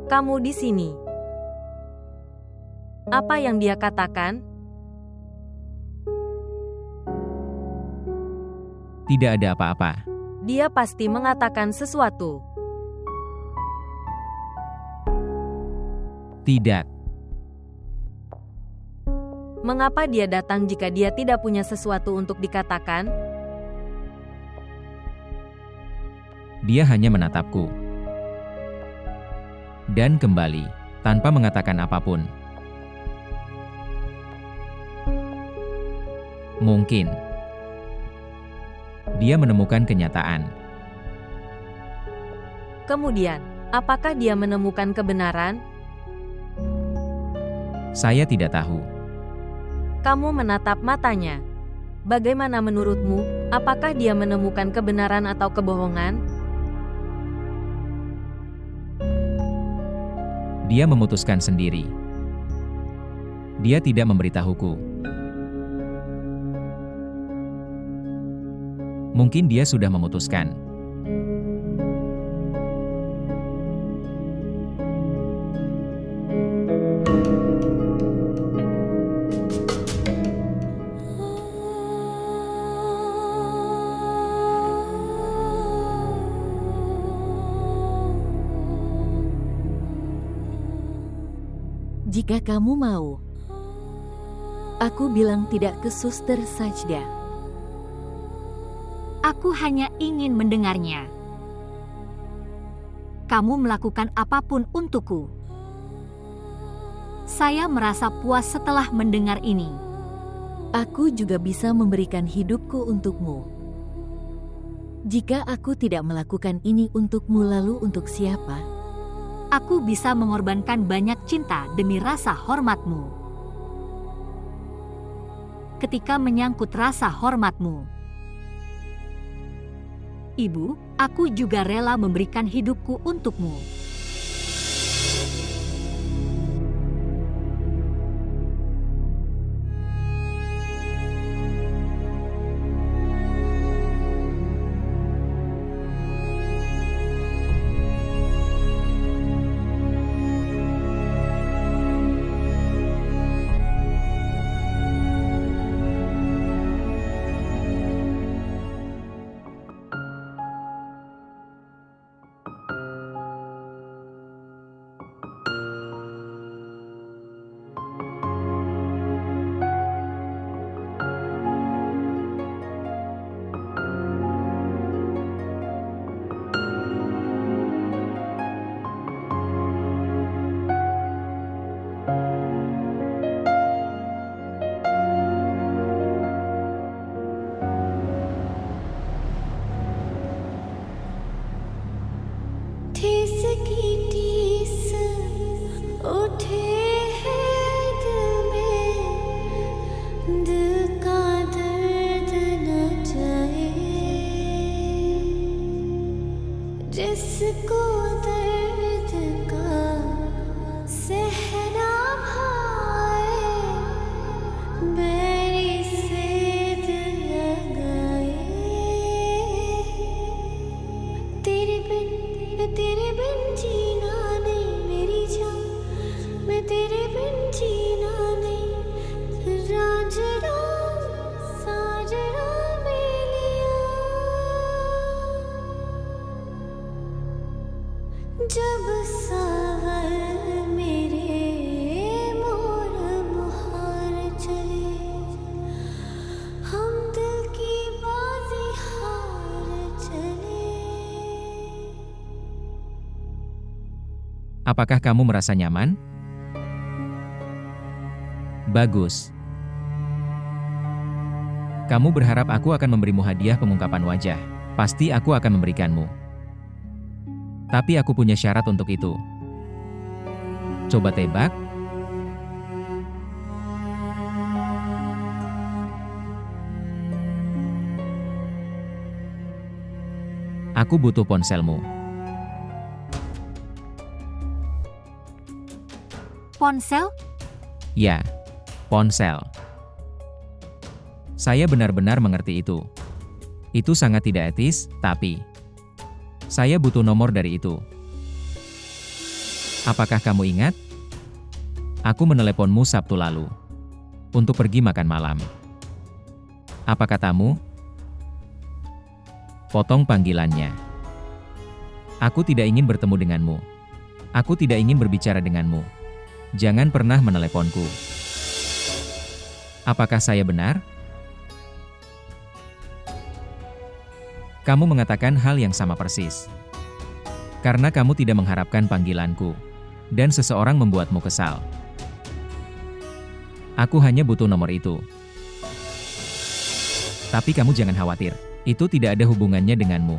Kamu di sini. Apa yang dia katakan? Tidak ada apa-apa. Dia pasti mengatakan sesuatu. Tidak. Mengapa dia datang jika dia tidak punya sesuatu untuk dikatakan? Dia hanya menatapku. Dan kembali, tanpa mengatakan apapun. Mungkin dia menemukan kenyataan. Kemudian, apakah dia menemukan kebenaran? Saya tidak tahu. Kamu menatap matanya. Bagaimana menurutmu, apakah dia menemukan kebenaran atau kebohongan? Dia memutuskan sendiri. Dia tidak memberitahuku. Mungkin dia sudah memutuskan. Jika kamu mau, aku bilang tidak ke Suster Sajda. Aku hanya ingin mendengarnya. Kamu melakukan apapun untukku. Saya merasa puas setelah mendengar ini. Aku juga bisa memberikan hidupku untukmu. Jika aku tidak melakukan ini untukmu, lalu untuk siapa? Aku bisa mengorbankan banyak cinta demi rasa hormatmu. Ketika menyangkut rasa hormatmu, Ibu, aku juga rela memberikan hidupku untukmu. ठेस की टीस उठे है दिल में, दिल का दर्द न जाए। जिसको दर्द का सहना भाए, बैरी से दिल लगाए। तेरे बिन जीना नहीं मेरी जान, मैं तेरे बिन जीना नहीं। रांझना साजना मेलिया, जब सावर मेरे मोर मुहार चले, हम दिल की बाजी हार चले। Apakah kamu merasa nyaman? Bagus. Kamu berharap aku akan memberimu hadiah pengungkapan wajah. Pasti aku akan memberikanmu. Tapi aku punya syarat untuk itu. Coba tebak. Aku butuh ponselmu. Ponsel? Ya, ponsel. Saya benar-benar mengerti itu. Itu sangat tidak etis, tapi saya butuh nomor dari itu. Apakah kamu ingat? Aku meneleponmu Sabtu lalu untuk pergi makan malam. Apa katamu? Potong panggilannya. Aku tidak ingin bertemu denganmu. Aku tidak ingin berbicara denganmu. Jangan pernah meneleponku. Apakah saya benar? Kamu mengatakan hal yang sama persis. Karena kamu tidak mengharapkan panggilanku, dan seseorang membuatmu kesal. Aku hanya butuh nomor itu. Tapi kamu jangan khawatir, itu tidak ada hubungannya denganmu.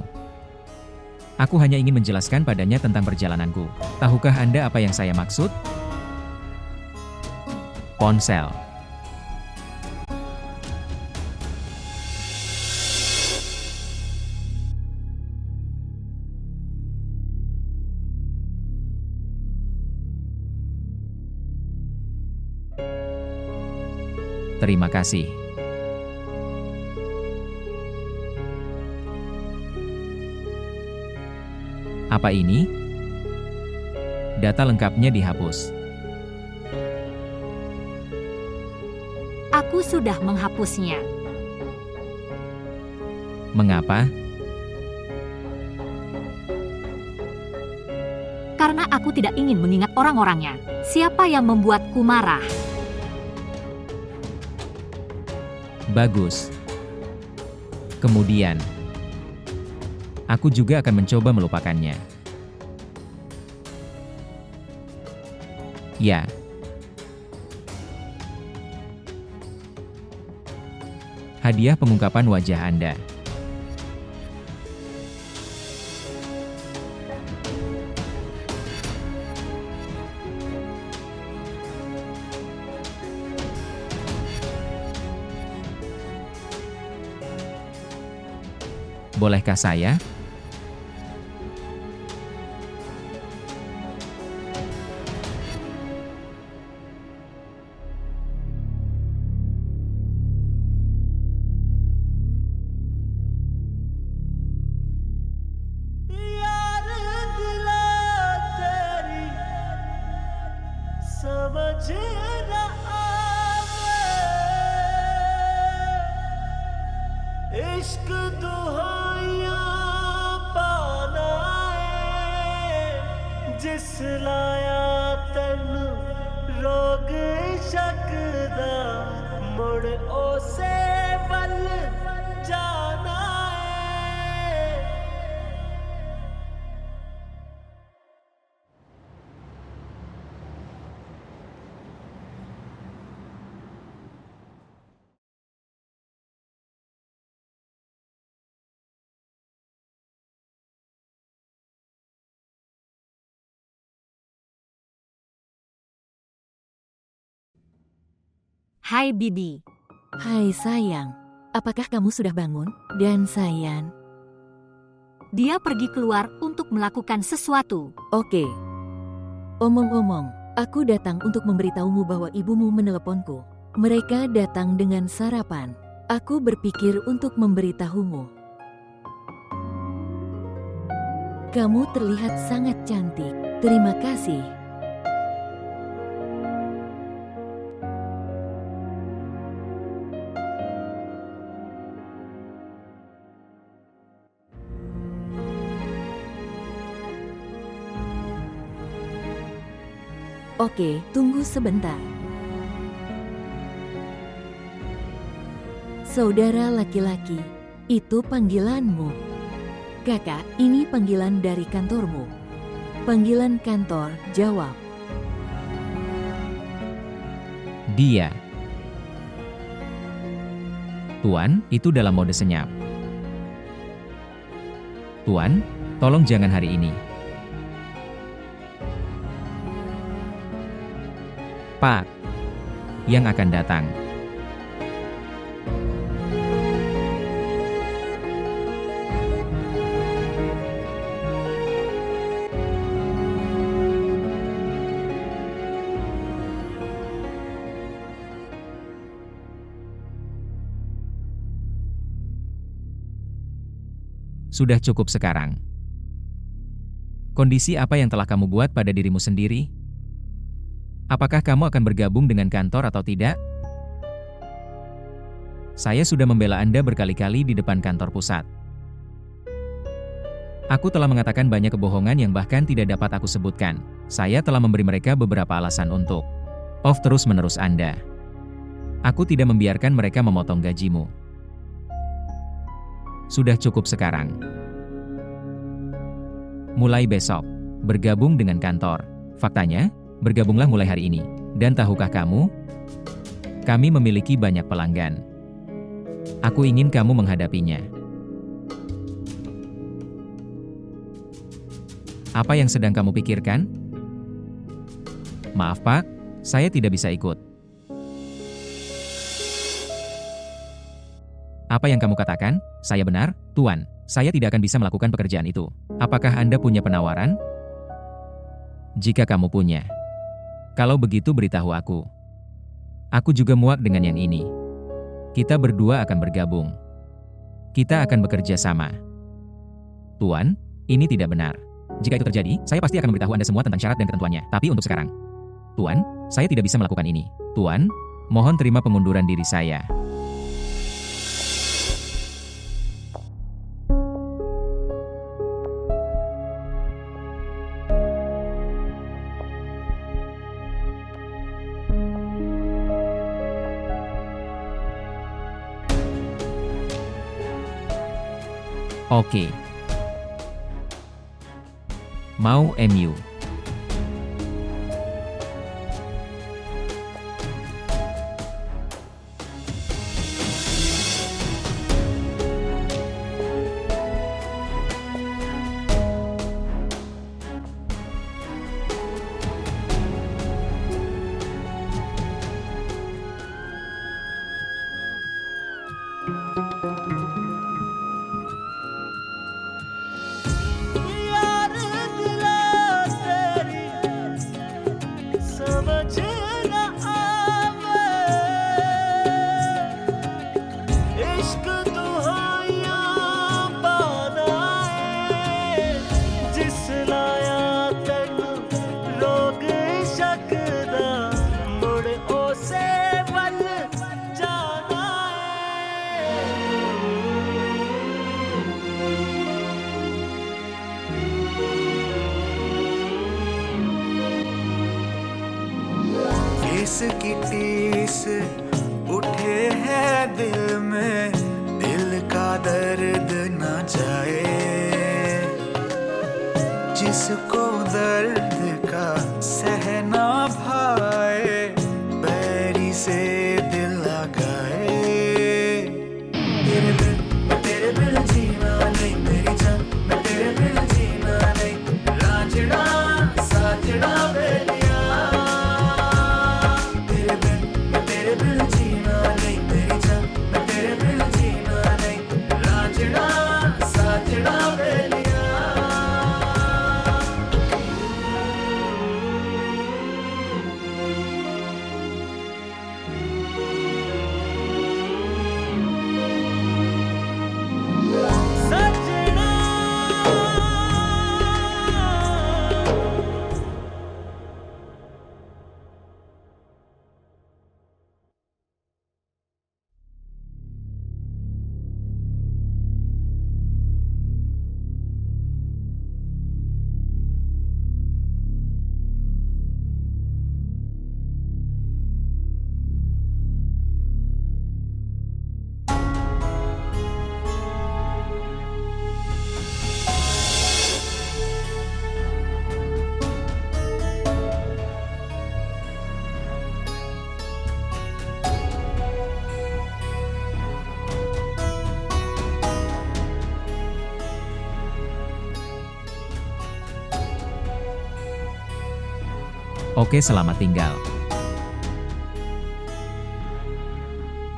Aku hanya ingin menjelaskan padanya tentang perjalananku. Tahukah Anda apa yang saya maksud? Ponsel. Terima kasih. Apa ini? Data lengkapnya dihapus. Aku sudah menghapusnya. Mengapa? Karena aku tidak ingin mengingat orang-orangnya. Siapa yang membuatku marah? Bagus. Kemudian, aku juga akan mencoba melupakannya. Ya. Hadiah pengungkapan wajah Anda. Bolehkah saya? यार दिला तेरी समझ न आवे इश्क दुहाइयां पाना है जिस लाया तन रोग शकदा मुड़ ओसे वल जाना है Hai Bibi, Hai sayang, apakah kamu sudah bangun? Dan sayang, dia pergi keluar untuk melakukan sesuatu. oke. Omong-omong, aku datang untuk memberitahumu bahwa ibumu meneleponku. Mereka datang dengan sarapan. Aku berpikir untuk memberitahumu. Kamu terlihat sangat cantik. Terima kasih. Oke, tunggu sebentar. Saudara laki-laki, itu panggilanmu. Kakak, ini panggilan dari kantormu. Panggilan kantor, jawab. Dia. Tuan, itu dalam mode senyap. Tuan, tolong jangan hari ini. Pak, yang akan datang. Sudah cukup sekarang. Kondisi apa yang telah kamu buat pada dirimu sendiri? Apakah kamu akan bergabung dengan kantor atau tidak? Saya sudah membela Anda berkali-kali di depan kantor pusat. Aku telah mengatakan banyak kebohongan yang bahkan tidak dapat aku sebutkan. Saya telah memberi mereka beberapa alasan untuk off terus-menerus Anda. Aku tidak membiarkan mereka memotong gajimu. Sudah cukup sekarang. Mulai besok, bergabung dengan kantor. Faktanya, bergabunglah mulai hari ini. Dan tahukah kamu? Kami memiliki banyak pelanggan. Aku ingin kamu menghadapinya. Apa yang sedang kamu pikirkan? Maaf Pak, saya tidak bisa ikut. Apa yang kamu katakan? Saya benar, Tuan. Saya tidak akan bisa melakukan pekerjaan itu. Apakah Anda punya penawaran? Jika kamu punya. Kalau begitu beritahu aku. Aku juga muak dengan yang ini. Kita berdua akan bergabung. Kita akan bekerja sama. Tuan, ini tidak benar. Jika itu terjadi, saya pasti akan memberitahu Anda semua tentang syarat dan ketentuannya. Tapi untuk sekarang, Tuan, saya tidak bisa melakukan ini. Tuan, mohon terima pengunduran diri saya. Oke. Mau MU. यार दिला तेरी समझ न आवे इश्क दुहाइयां बनाए जिस लाया तेनू रोग शक दा मुड़ ओसे वल जाना इसकी टीस उठे है दिल में, दिल का दर्द न जाए। जिसको दर्द का सहना भाए, बैरी से दिल लगाए। तेरे बिन जीना नहीं मेरी जान, मैं तेरे बिन जीना नहीं। लाजड़ा साजड़ा बेलिया, तेरे बिन जीना नहीं मेरी जान, मैं तेरे बिन जीना नहीं। लाजड़ा साजड़ा बेलिया। सजना Oke, selamat tinggal.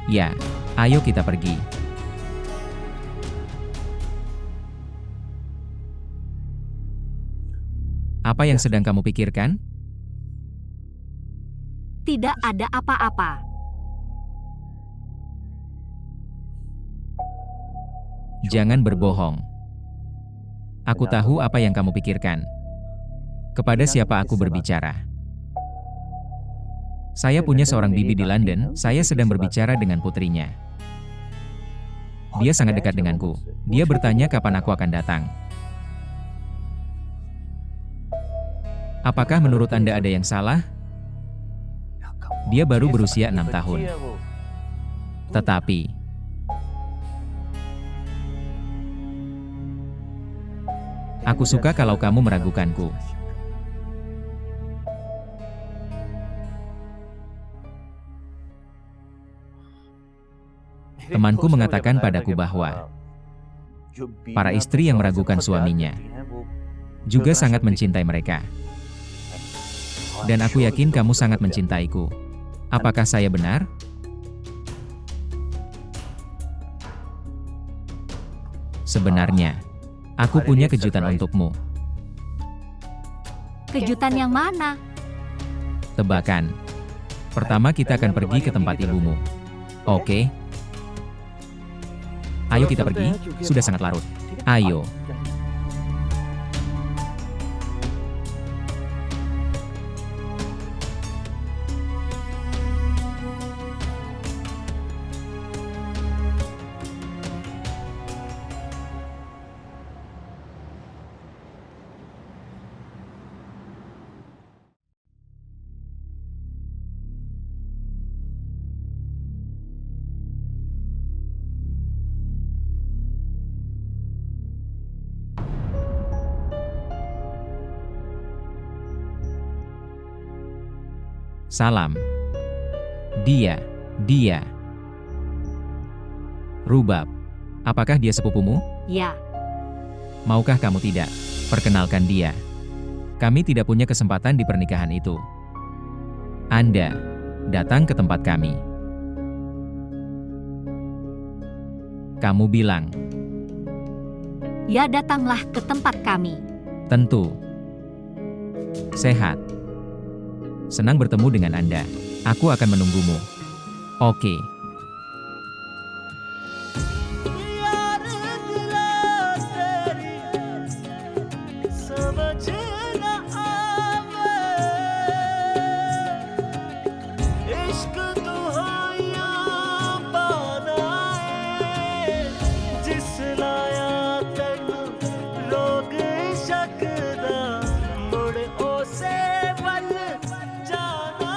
Ya, ayo kita pergi. Apa yang sedang kamu pikirkan? Tidak ada apa-apa. Jangan berbohong. Aku tahu apa yang kamu pikirkan. Kepada siapa aku berbicara? Saya punya seorang bibi di London, saya sedang berbicara dengan putrinya. Dia sangat dekat denganku. Dia bertanya kapan aku akan datang. Apakah menurut Anda ada yang salah? Dia baru berusia 6 tahun. Tetapi, aku suka kalau kamu meragukanku. Temanku mengatakan padaku bahwa para istri yang meragukan suaminya juga sangat mencintai mereka. Dan aku yakin kamu sangat mencintaiku. Apakah saya benar? Sebenarnya, aku punya kejutan untukmu. Kejutan yang mana? Tebakan. Pertama kita akan pergi ke tempat ibumu. Oke? Ayo kita pergi, sudah sangat larut. Ayo. Salam. Dia. Rubab. Apakah dia sepupumu? Ya, Maukah kamu tidak? Perkenalkan dia. Kami tidak punya kesempatan di pernikahan itu. Anda datang ke tempat kami. Kamu bilang, ya datanglah ke tempat kami. tentu. Sehat. Senang bertemu dengan Anda. Aku akan menunggumu. Oke. यार दिला तेरी समझ न आवे इश्क दुहाइयां बनाए जिस लाया तेनू रोग शक दा मुड़ ओसे वल जाना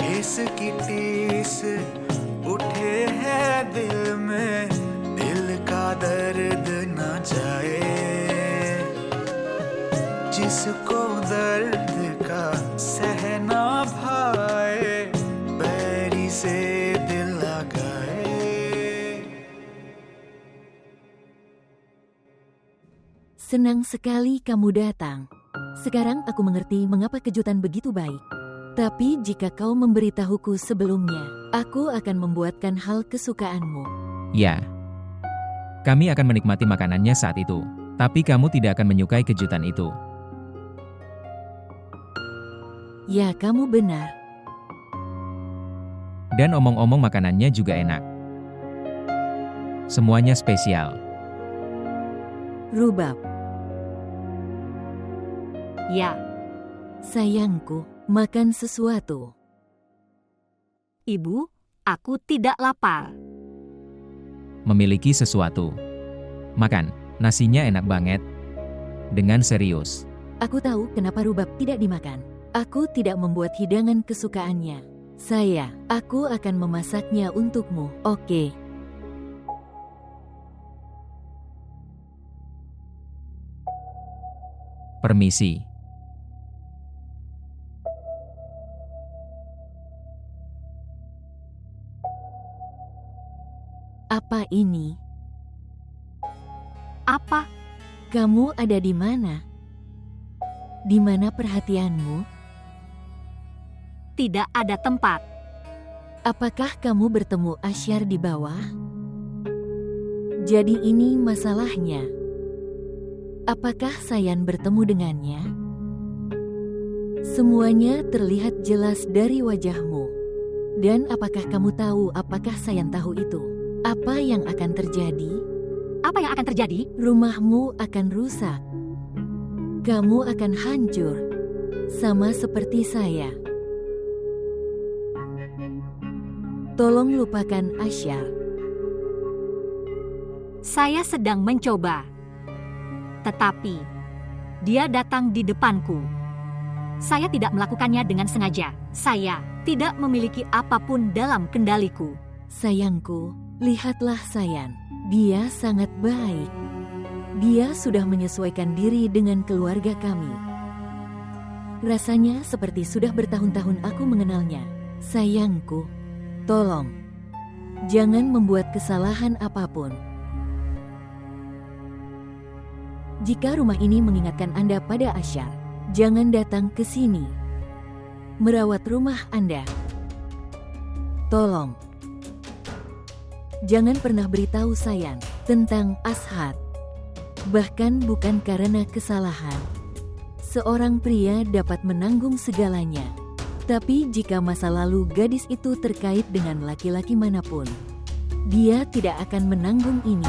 है इसकी टीस उठे है दिल में, दिल का दर्द न जाए। जिसको दर्द का सहना भाए, बैरी से दिल लगाए। Senang sekali kamu datang. Sekarang aku mengerti mengapa kejutan begitu baik. Tapi jika kau memberitahuku sebelumnya, aku akan membuatkan hal kesukaanmu. Ya. Kami akan menikmati makanannya saat itu. Tapi kamu tidak akan menyukai kejutan itu. Ya, kamu benar. Dan omong-omong makanannya juga enak. Semuanya spesial. Rubab, Ya, sayangku, makan sesuatu. Ibu, aku tidak lapar. Memiliki sesuatu. Makan. Nasinya enak banget. Dengan serius. Aku tahu kenapa rubab tidak dimakan. Aku tidak membuat hidangan kesukaannya. Aku akan memasaknya untukmu, oke? Permisi. Apa ini? Apa? Kamu ada di mana? Di mana perhatianmu? Tidak ada tempat. Apakah kamu bertemu Asyar di bawah? Jadi ini masalahnya. Apakah Sayan bertemu dengannya? Semuanya terlihat jelas dari wajahmu. Dan apakah kamu tahu apakah Sayan tahu itu? Apa yang akan terjadi? Apa yang akan terjadi? Rumahmu akan rusak. Kamu akan hancur. Sama seperti saya. Tolong lupakan Asyar. Saya sedang mencoba. Tetapi, dia datang di depanku. Saya tidak melakukannya dengan sengaja. Saya tidak memiliki apapun dalam kendaliku. Sayangku, lihatlah Sayan. Dia sangat baik. Dia sudah menyesuaikan diri dengan keluarga kami. Rasanya seperti sudah bertahun-tahun aku mengenalnya. Sayangku, tolong, jangan membuat kesalahan apapun. Jika rumah ini mengingatkan Anda pada Asyar, jangan datang ke sini. Merawat rumah Anda. Tolong. Jangan pernah beritahu Sayan tentang Ashad. Bahkan bukan karena kesalahan. Seorang pria dapat menanggung segalanya. Tapi jika masa lalu gadis itu terkait dengan laki-laki manapun, dia tidak akan menanggung ini.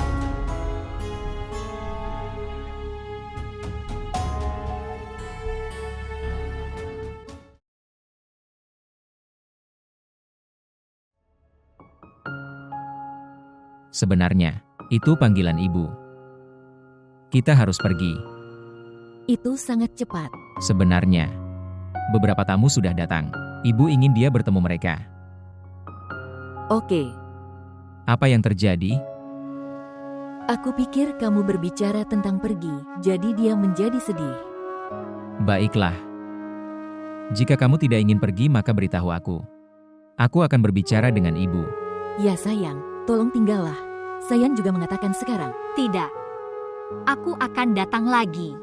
Sebenarnya, itu panggilan ibu. Kita harus pergi. Itu sangat cepat. Sebenarnya, beberapa tamu sudah datang. Ibu ingin dia bertemu mereka. Oke, Apa yang terjadi? aku pikir kamu berbicara tentang pergi, jadi dia menjadi sedih. Baiklah. Jika kamu tidak ingin pergi maka beritahu aku. Aku akan berbicara dengan ibu. Ya sayang, tolong tinggallah. Sayan juga mengatakan sekarang. Tidak. Aku akan datang lagi.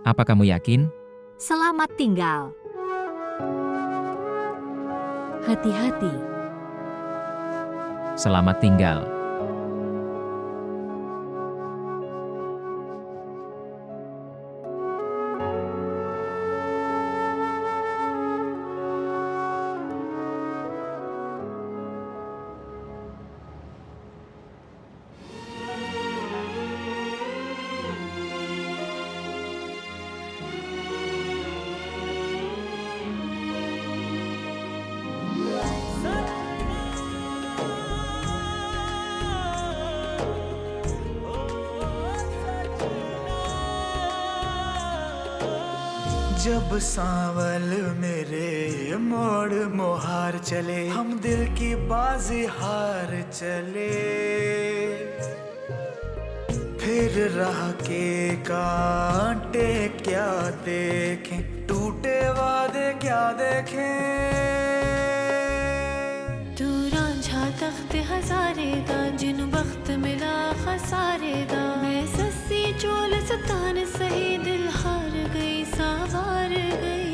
Apa kamu yakin? Selamat tinggal. Hati-hati. Selamat tinggal. जब सांवल मेरे मोड़ मोहार चले, हम दिल की बाजी हार चले, फिर राह के कांटे क्या देखें, टूटे वादे क्या देखें। तू रांझा तख्त हजारे दा, जिन वक्त मिला खसारे दा, मैं सस्सी चोल सतान सही, दिल हार गई सावार गई।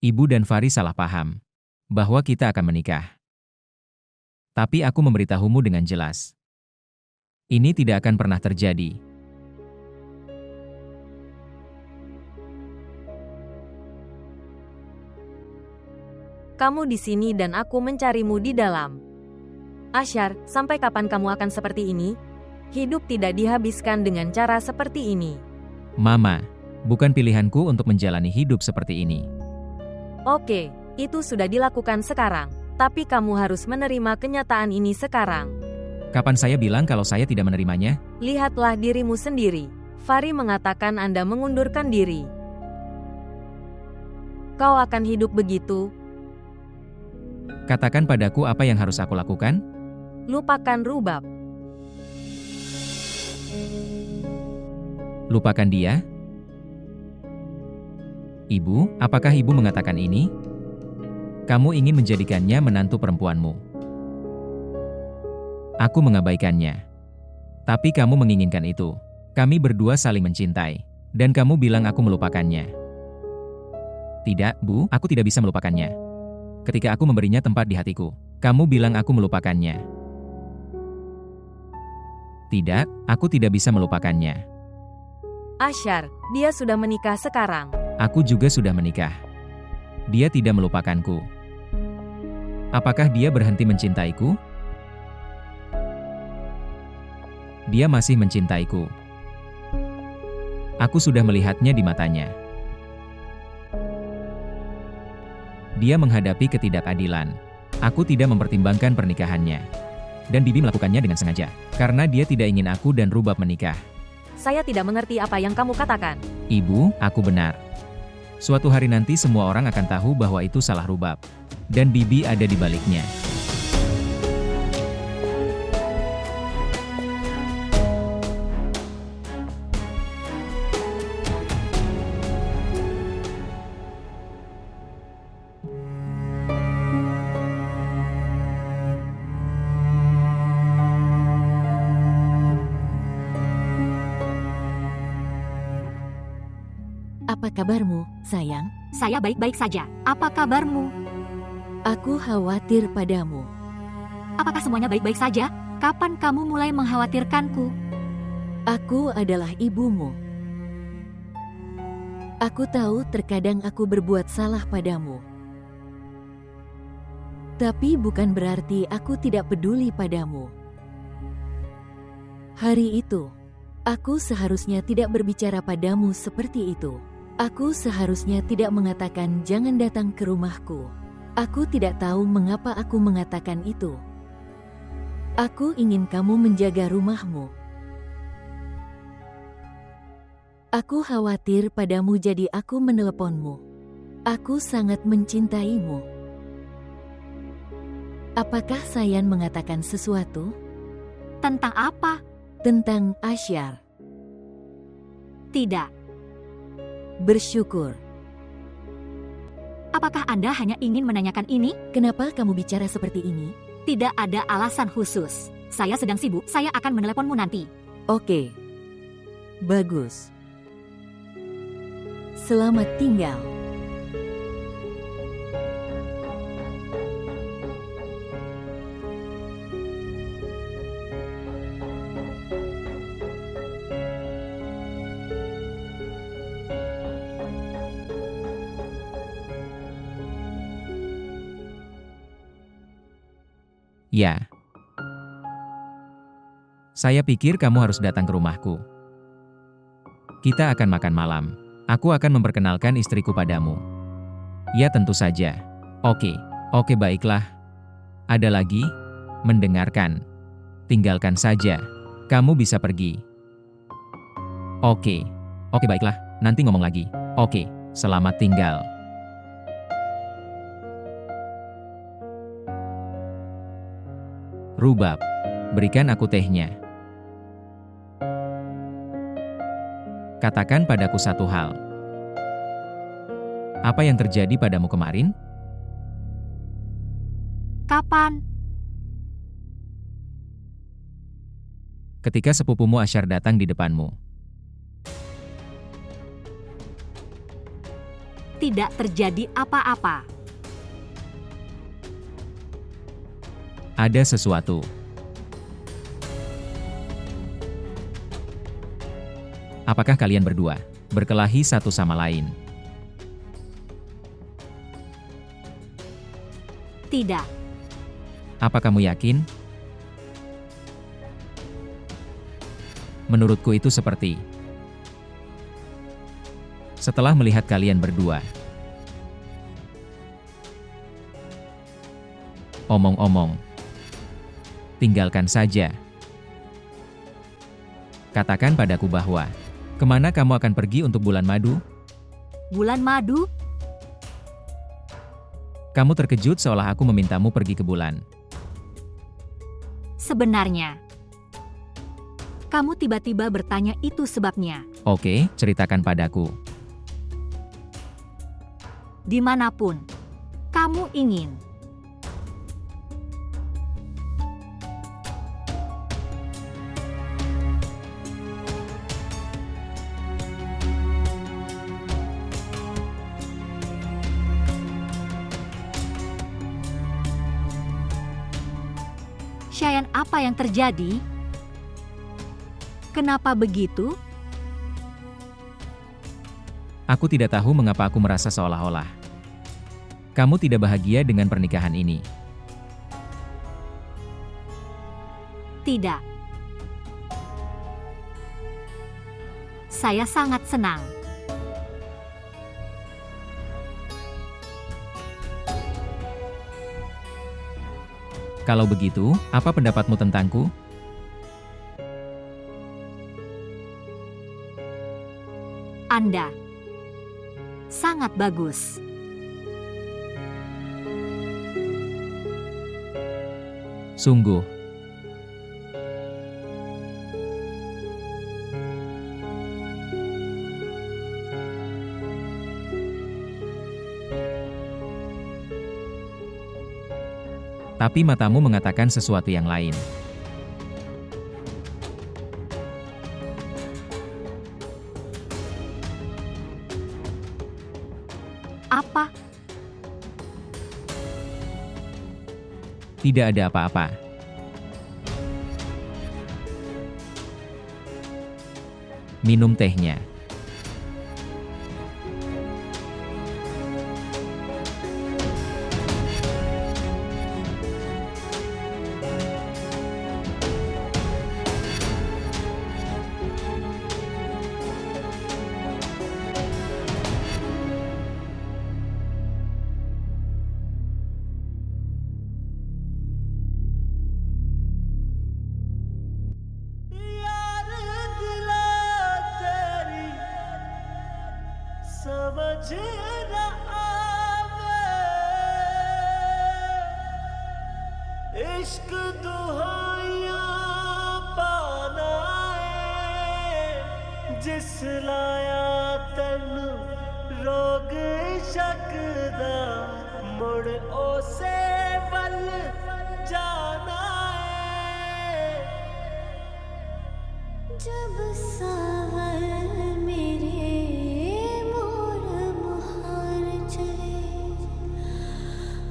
Ibu dan Fari salah paham bahwa kita akan menikah. Tapi aku memberitahumu dengan jelas. Ini tidak akan pernah terjadi. Kamu di sini dan aku mencarimu di dalam. Asyar, sampai kapan kamu akan seperti ini? Hidup tidak dihabiskan dengan cara seperti ini. Mama, bukan pilihanku untuk menjalani hidup seperti ini. Oke, itu sudah dilakukan sekarang. Tapi kamu harus menerima kenyataan ini sekarang. Kapan saya bilang kalau saya tidak menerimanya? Lihatlah dirimu sendiri. Fari mengatakan Anda mengundurkan diri. Kau akan hidup begitu? Katakan padaku apa yang harus aku lakukan? Lupakan Rubab. Lupakan dia? Ibu, apakah ibu mengatakan ini? Kamu ingin menjadikannya menantu perempuanmu. Aku mengabaikannya. Tapi kamu menginginkan itu. Kami berdua saling mencintai. Dan kamu bilang aku melupakannya. Tidak, Bu, aku tidak bisa melupakannya. Ketika aku memberinya tempat di hatiku, kamu bilang aku melupakannya. Tidak, aku tidak bisa melupakannya. Asyar, dia sudah menikah sekarang. Aku juga sudah menikah. Dia tidak melupakanku. Apakah dia berhenti mencintaiku? Dia masih mencintaiku. Aku sudah melihatnya di matanya. Dia menghadapi ketidakadilan. Aku tidak mempertimbangkan pernikahannya. Dan Bibi melakukannya dengan sengaja. Karena dia tidak ingin aku dan Rubab menikah. Saya tidak mengerti apa yang kamu katakan. Ibu, aku benar. Suatu hari nanti semua orang akan tahu bahwa itu salah Rubab. Dan Bibi ada di baliknya. Apa kabarmu, sayang? Saya baik-baik saja. Apa kabarmu? Aku khawatir padamu. Apakah semuanya baik-baik saja? Kapan kamu mulai mengkhawatirkanku? Aku adalah ibumu. Aku tahu terkadang aku berbuat salah padamu. Tapi bukan berarti aku tidak peduli padamu. Hari itu, aku seharusnya tidak berbicara padamu seperti itu. Aku seharusnya tidak mengatakan jangan datang ke rumahku. Aku tidak tahu mengapa aku mengatakan itu. Aku ingin kamu menjaga rumahmu. Aku khawatir padamu jadi aku meneleponmu. Aku sangat mencintaimu. Apakah Sayan mengatakan sesuatu? Tentang apa? Tentang Asyar. Tidak. Bersyukur. Apakah Anda hanya ingin menanyakan ini? Kenapa kamu bicara seperti ini? Tidak ada alasan khusus. Saya sedang sibuk, saya akan meneleponmu nanti. Oke. Bagus. Selamat tinggal. Ya. Saya pikir kamu harus datang ke rumahku. Kita akan makan malam. Aku akan memperkenalkan istriku padamu. Ya tentu saja. Oke baiklah. Ada lagi? Mendengarkan. Tinggalkan saja. Kamu bisa pergi. Oke baiklah. Nanti ngomong lagi. Oke, selamat tinggal. Rubab, berikan aku tehnya. Katakan padaku satu hal. Apa yang terjadi padamu kemarin? Kapan? Ketika sepupumu Asyar datang di depanmu. Tidak terjadi apa-apa. Ada sesuatu. Apakah kalian berdua berkelahi satu sama lain? Tidak. Apa kamu yakin? Menurutku itu seperti. Setelah melihat kalian berdua. Omong-omong. Tinggalkan saja. Katakan padaku bahwa, kemana kamu akan pergi untuk bulan madu? Bulan madu? Kamu terkejut seolah aku memintamu pergi ke bulan. Sebenarnya, kamu tiba-tiba bertanya itu sebabnya. Oke, ceritakan padaku. Dimanapun kamu ingin. Shayan, apa yang terjadi? Kenapa begitu? Aku tidak tahu mengapa aku merasa seolah-olah kamu tidak bahagia dengan pernikahan ini. Tidak. Saya sangat senang. Kalau begitu, apa pendapatmu tentangku? Anda sangat bagus. Sungguh. Tapi matamu mengatakan sesuatu yang lain. Apa? Tidak ada apa-apa. Minum tehnya. यार दिला तेरी समझ न आवे इश्क दुहाइयां पाना है जिस लाया तन रोग शकदा मुड़ ओसे वल जाना है जब सावर मेरे मोर मुहार चले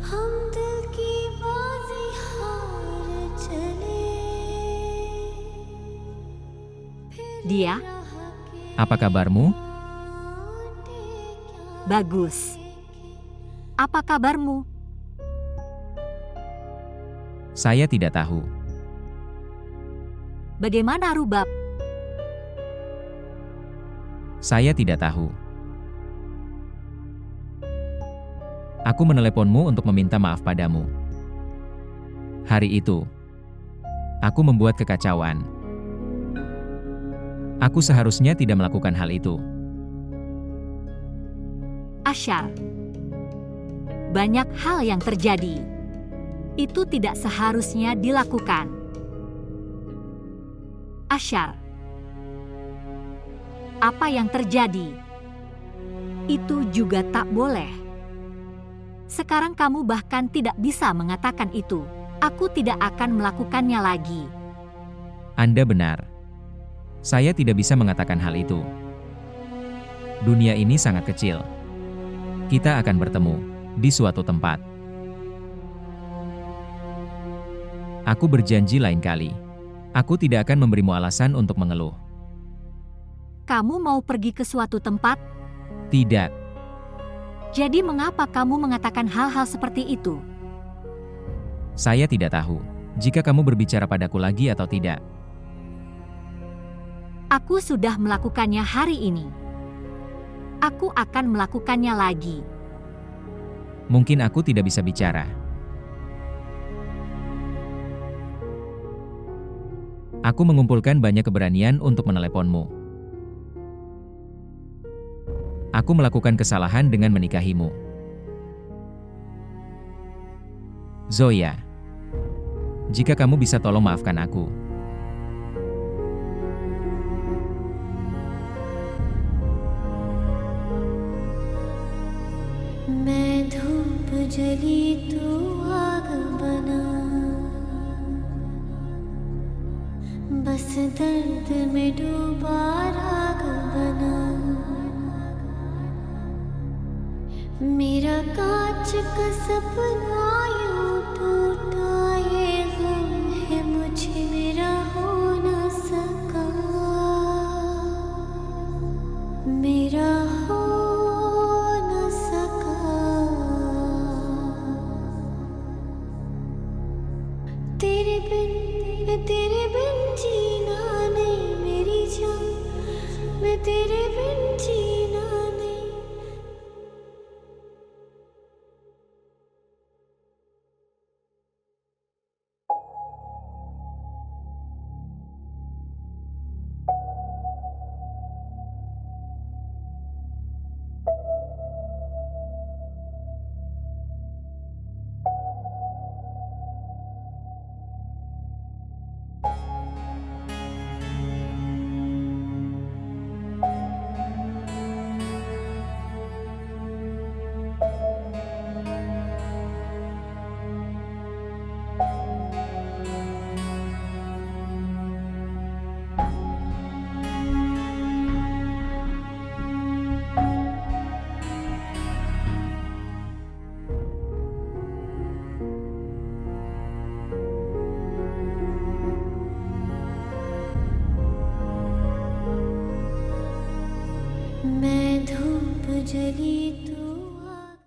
हम दिल की बाजी हार चले Dia, Apa kabarmu? bagus. Apa kabarmu? Saya tidak tahu. Bagaimana Rubab? Saya tidak tahu. Aku meneleponmu untuk meminta maaf padamu. Hari itu, aku membuat kekacauan. Aku seharusnya tidak melakukan hal itu. Asyar. Banyak hal yang terjadi. Itu tidak seharusnya dilakukan. Asyar. Apa yang terjadi? Itu juga tak boleh. Sekarang kamu bahkan tidak bisa mengatakan itu. Aku tidak akan melakukannya lagi. Anda benar. Saya tidak bisa mengatakan hal itu. Dunia ini sangat kecil. Kita akan bertemu di suatu tempat. Aku berjanji lain kali. Aku tidak akan memberimu alasan untuk mengeluh. Kamu mau pergi ke suatu tempat? Tidak. Jadi mengapa kamu mengatakan hal-hal seperti itu? Saya tidak tahu jika kamu berbicara padaku lagi atau tidak. Aku sudah melakukannya hari ini. Aku akan melakukannya lagi. Mungkin aku tidak bisa bicara. Aku mengumpulkan banyak keberanian untuk meneleponmu. Aku melakukan kesalahan dengan menikahimu. Zoya, jika kamu bisa tolong maafkan aku. मैं धूप जली तू आग बना बस दर्द में डूबा राग बना मेरा कांच का सपना यूं टूटा ये गम है मुझे मेरा हो न सका मेरा हो न सका तेरे बिन जीना नहीं मेरी जान मैं तेरे बिन जीना नहीं। मैं धूप जली